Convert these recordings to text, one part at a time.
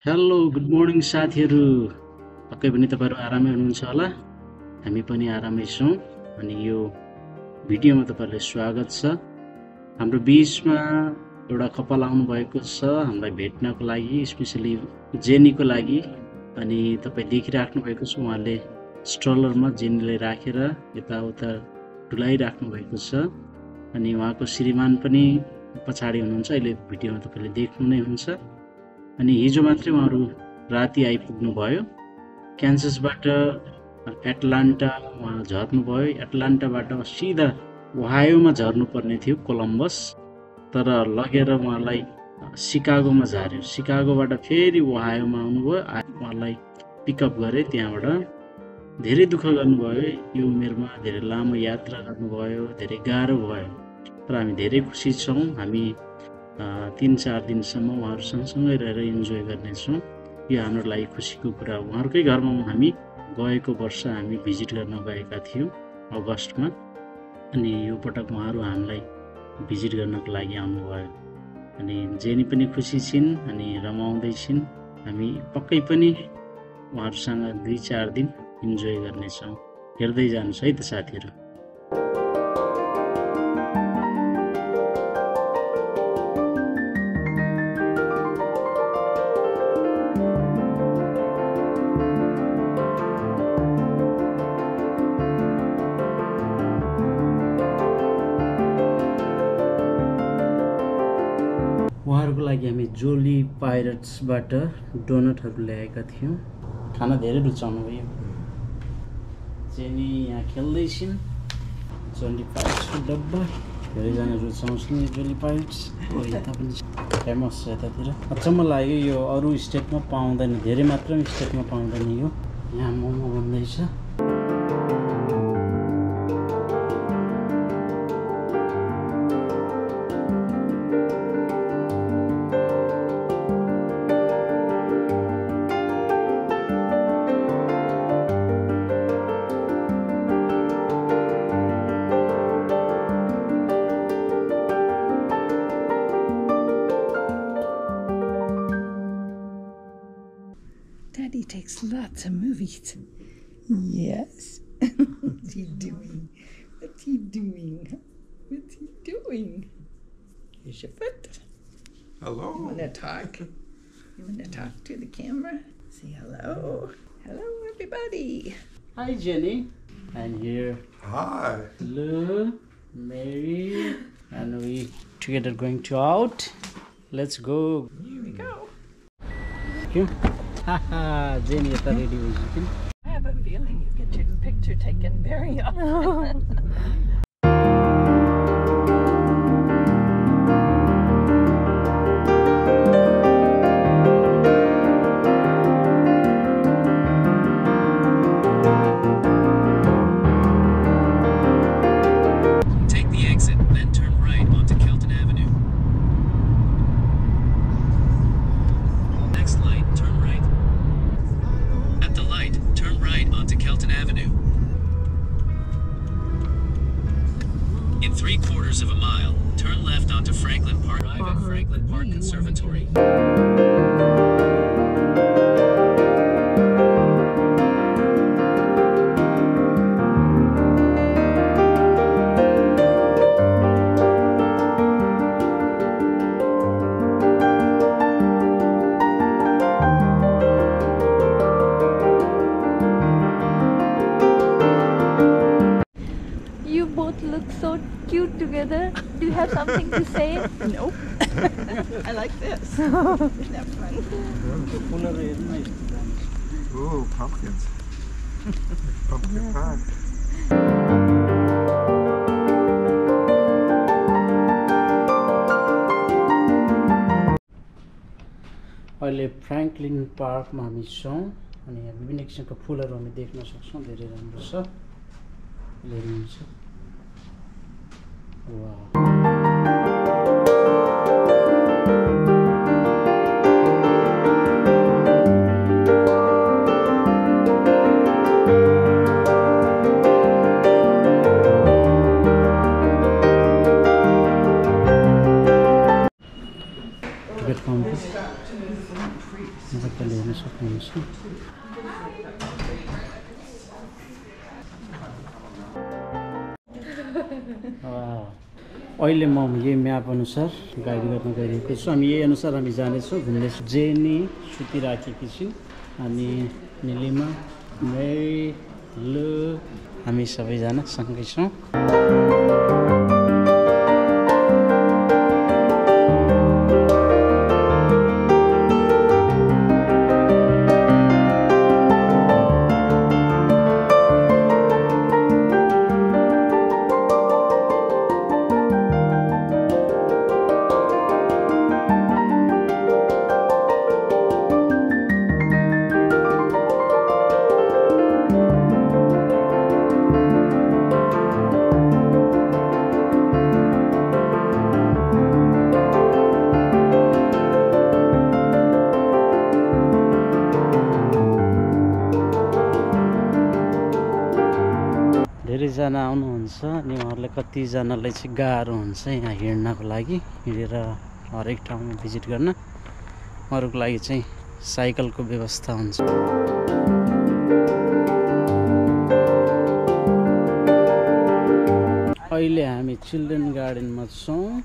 Hello good morning साथीहरू। पक्कै पनि तपाईँहरू आरामै हुनुहुन्छ होला। हामी पनि आरामै छौँ। अनि यो भिडियोमा तपाईँहरूलाई स्वागत छ। हाम्रो बिचमा एउटा कपाल आउनुभएको छ हामीलाई भेट्नको लागि, स्पेसली जेनीको लागि। अनि तपाईँ देखिराख्नु भएको छ उहाँले स्ट्रलरमा जेनीलाई राखेर यताउता डुलाइराख्नु भएको छ। अनि उहाँको श्रीमान पनि पछाडि हुनुहुन्छ, अहिले भिडियोमा तपाईँले देख्नु नै हुन्छ। अनि हिजो मात्रै उहाँहरू राति आइपुग्नु भयो। क्यान्ससबाट एटलान्टा उहाँ झर्नुभयो। एटलान्टाबाट सिधा ओहायोमा झर्नुपर्ने थियो, कोलम्बस, तर लगेर उहाँलाई सिकागोमा झार्यो। सिकागोबाट फेरि ओहायोमा आउनुभयो। उहाँलाई पिकअप गरे। त्यहाँबाट धेरै दुःख गर्नुभयो। यो उमेरमा धेरै लामो यात्रा गर्नुभयो, धेरै गाह्रो भयो। तर हामी धेरै खुसी छौँ। हामी 3-4 दिनसम्म उहाँहरू सँगसँगै रहेर इन्जोय गर्नेछौँ। यो हाम्रो लागि खुसीको कुरा हो। उहाँहरूकै घरमा हामी गएको वर्ष हामी भिजिट गर्न गएका थियौँ अगस्टमा। अनि यो पटक उहाँहरू हामीलाई भिजिट गर्नको लागि आउनुभयो। अनि जेनी पनि खुसी छिन् अनि रमाउँदै छिन्। हामी पक्कै पनि उहाँहरूसँग 2-4 दिन इन्जोय गर्नेछौँ। हेर्दै जानुहोस् है त साथीहरू। उहाँहरूको लागि हामी जोली पाइरेट्सबाट डोनटहरू ल्याएका थियौँ। खाना धेरै रुचाउनु भयो। जेनी यहाँ खेल्दैछिन्। जोली पाइरेट्सको डब्बा धेरैजना रुचाउँछन्। यो जोली पाइरेट्स यता पनि फेमस छ यतातिर। अचम्म लाग्यो, यो अरू स्टेटमा पाउँदैन, धेरै मात्रामा स्टेटमा पाउँदैन। यो यहाँ momo बन्दैछ। Daddy takes lots of movies. Yes. What's he doing? What's he doing? What's he doing? Here's your foot. Hello. You want to talk? You want to talk to the camera? Say hello. Hello, everybody. Hi Jenny. And here Hi. Lou, Mary, and we together going to out. Let's go. Here we go. Thank you. Haha, Jenny is ready with I have a feeling you get your picture taken very often. Take the exit, then turn right onto Kelton Avenue. Next light, turn right. At the light, turn right onto Kelton Avenue. In 3/4 of a mile, turn left onto Franklin Park. Drive at Franklin Park Conservatory. You both look so cute together. Do you have something to say? Nope. I like this. Isn't that fun? Ooh, pumpkins. Pumpkin pie. अहिले Franklin पार्कमा हामी छौँ। अनि यहाँ विभिन्न किसिमका फुलहरू हामी देख्न सक्छौँ। धेरै राम्रो छ। हेर्नुहुन्छ। वाह। तपाईँले हेर्न सक्नुहुन्छ। अहिले म यही म्याप अनुसार गाइड गर्न गइरहेको छु। हामी यही अनुसार हामी जानेछौँ, घुम्नेछौँ। जेनी सुतिराखेकी छिन् अनि निलिमा, मेरी, लु हामी सबैजना सँगै छौँ। धेरैजना आउनुहुन्छ अनि उहाँहरूलाई कतिजनालाई चाहिँ गाह्रो हुन्छ यहाँ हिँड्नको लागि, हिँडेर हरेक ठाउँमा भिजिट गर्न। अरूको लागि चाहिँ साइकलको व्यवस्था हुन्छ। अहिले हामी चिल्ड्रेन गार्डनमा छौँ।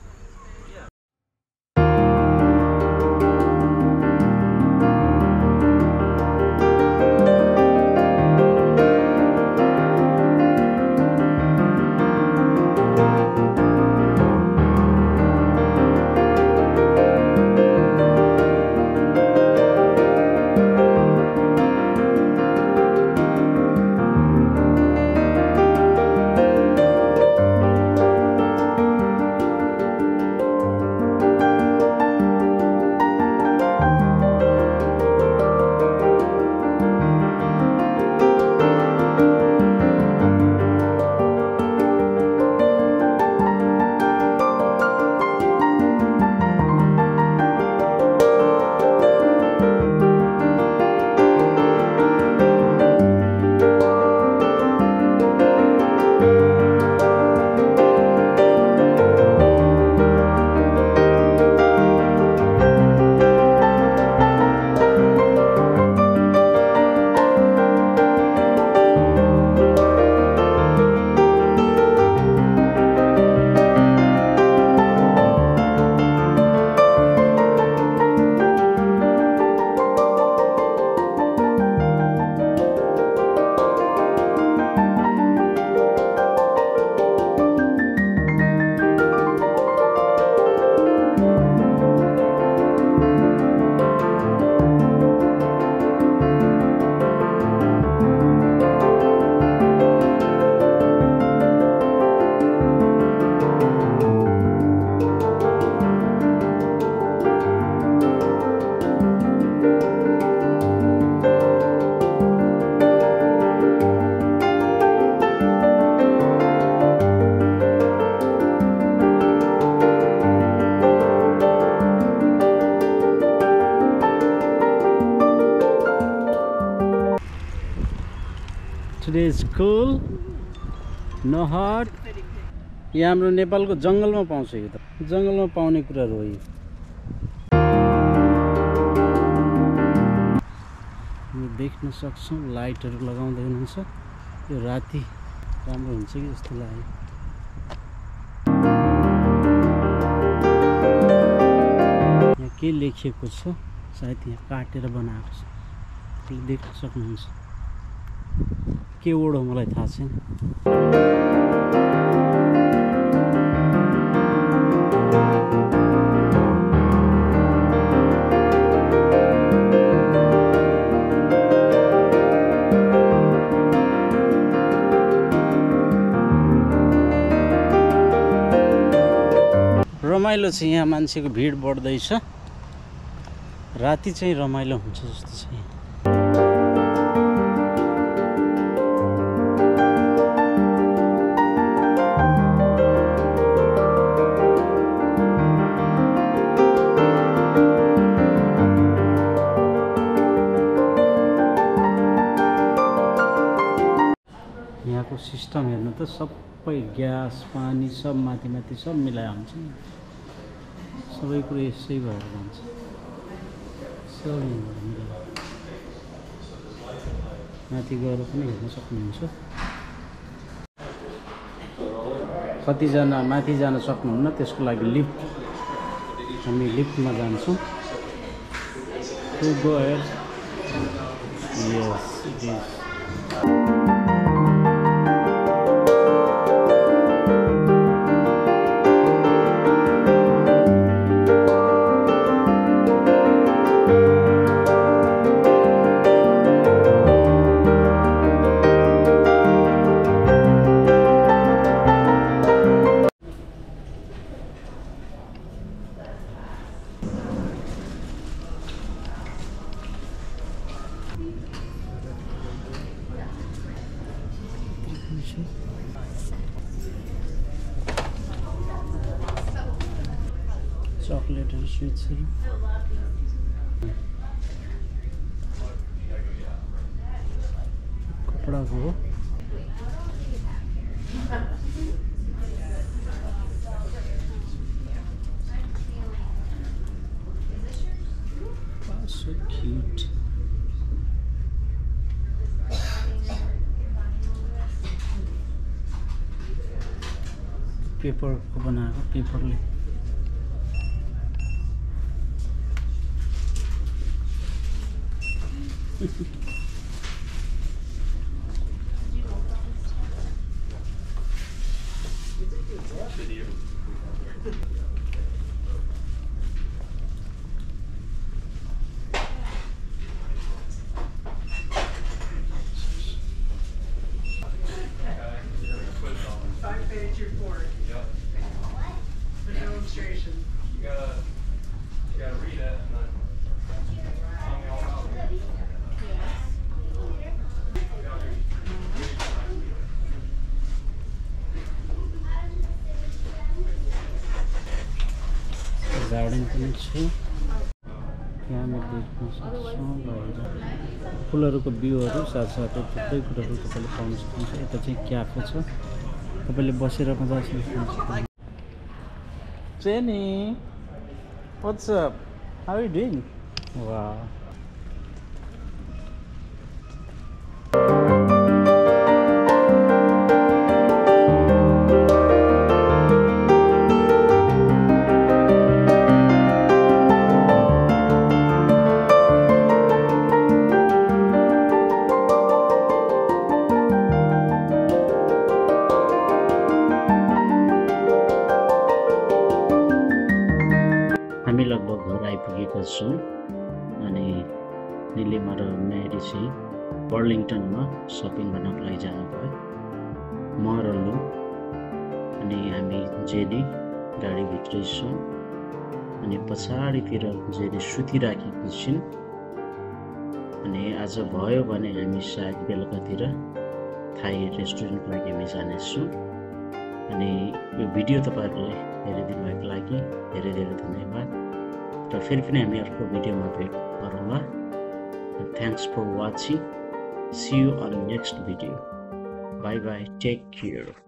Today is cool, no hot. यहाँ हाम्रो नेपालको जङ्गलमा पाउँछ, यो त जङ्गलमा पाउने कुराहरू हो। यो देख्न सक्छौँ, लाइटहरू लगाउँदै हुनुहुन्छ। यो राति राम्रो हुन्छ कि जस्तो लाग्यो। यहाँ के लेखिएको छ, सायद यहाँ काटेर बनाएको छ, देख्न सक्नुहुन्छ। के वर्ड हो मलाई थाहा छैन। रमाइलो छ यहाँ, मान्छेको भिड बढ्दैछ। राति चाहिँ रमाइलो हुन्छ जस्तो छ यहाँ। यहाँको सिस्टम हेर्नु त, सबै ग्यास पानी सब माथि माथि सब मिलाएर हुन्छ नि। सबै कुरो यसै भएर जान्छ, सब मिलाएर। माथि गएर पनि हेर्न सक्नुहुन्छ। कतिजना माथि जान सक्नुहुन्न त्यसको लागि लिफ्ट, हामी लिफ्टमा जान्छौँ। To go ahead. Yes, it is. Chocolate and sweets. कपड़ा को so cute. पेपर को बनाएको पेपरले Five-page report. Yep. The demonstration. You gotta read it and then tell me all about it. Garden पनि छ यहाँ हामी देख्न सक्छौँ बाहिर फुलहरूको बिउहरू साथसाथै थुप्रै कुराहरू तपाईँले पाउन सक्नुहुन्छ। यता चाहिँ क्याफे छ, तपाईँले बसेर मजाले सक्नुहुन्छ। Jenny, what's up? How are you doing? Wow. हामी लगभग घर आइपुगेका छौँ अनि निलिमा र म्यारी चाहिँ बर्लिङटनमा सपिङ गर्नको लागि जानुभयो। म र लु अनि हामी जेनी गाडीभित्रै छौँ अनि पछाडितिर जेनी सुतिराखेकी छिन् अनि आज भयो भने हामी सायद बेलुकातिर थाई रेस्टुरेन्टको लागि हामी जानेछौँ। अनि यो भिडियो तपाईँहरूले हेरिदिनु भएको लागि धेरै धेरै धन्यवाद र फेरि पनि हामी अर्को भिडियोमा भेट गरौँला। Thanks for watching, see you on next video, bye bye, take care.